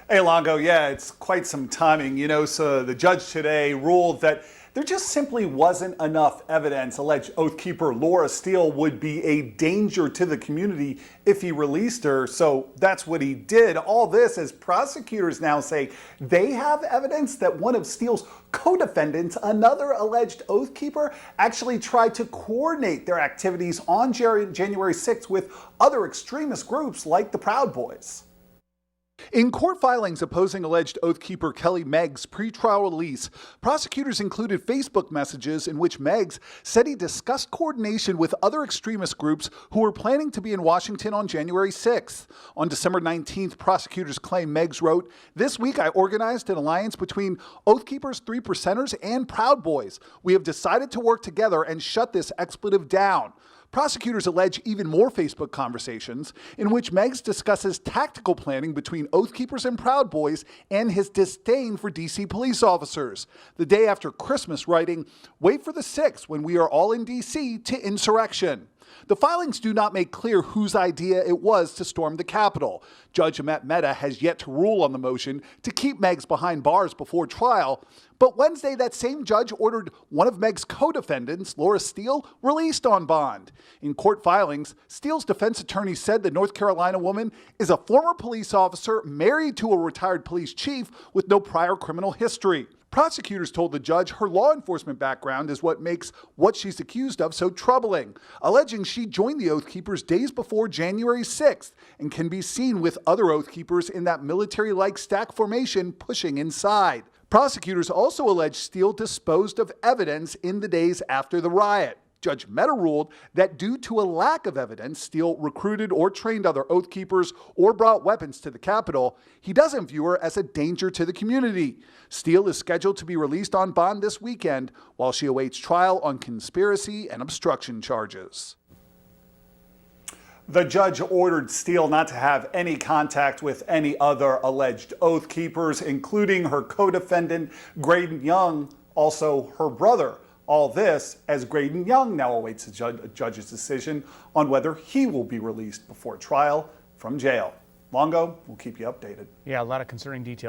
Hey, Longo, yeah, it's quite some timing. So the judge today ruled that there just simply wasn't enough evidence. Alleged Oath Keeper Laura Steele would be a danger to the community if he released her. So that's what he did. All this as prosecutors now say they have evidence that one of Steele's co-defendants, another alleged Oath Keeper, actually tried to coordinate their activities on January 6th with other extremist groups like the Proud Boys. In court filings opposing alleged Oath Keeper Kelly Meggs' pretrial release, prosecutors included Facebook messages in which Meggs said he discussed coordination with other extremist groups who were planning to be in Washington on January 6th. On December 19th, prosecutors claim Meggs wrote, "This week I organized an alliance between Oath Keepers, 3 Percenters, and Proud Boys. We have decided to work together and shut this expletive down." Prosecutors allege even more Facebook conversations in which Meggs discusses tactical planning between Oath Keepers and Proud Boys and his disdain for D.C. police officers. The day after Christmas, writing, "Wait for the 6th when we are all in D.C. to insurrection." The filings do not make clear whose idea it was to storm the Capitol. Judge Amit Mehta has yet to rule on the motion to keep Meggs behind bars before trial, but Wednesday that same judge ordered one of Meggs' co-defendants, Laura Steele, released on bond. In court filings, Steele's defense attorney said the North Carolina woman is a former police officer married to a retired police chief with no prior criminal history. Prosecutors told the judge her law enforcement background is what makes what she's accused of so troubling, alleging she joined the Oath Keepers days before January 6th and can be seen with other Oath Keepers in that military-like stack formation pushing inside. Prosecutors also allege Steele disposed of evidence in the days after the riot. Judge Mehta ruled that due to a lack of evidence, Steele recruited or trained other Oath Keepers or brought weapons to the Capitol. He doesn't view her as a danger to the community. Steele is scheduled to be released on bond this weekend while she awaits trial on conspiracy and obstruction charges. The judge ordered Steele not to have any contact with any other alleged Oath Keepers, including her co-defendant, Graydon Young, also her brother. All this as Graydon Young now awaits a judge's decision on whether he will be released before trial from jail. Longo, we'll keep you updated. Yeah, a lot of concerning details.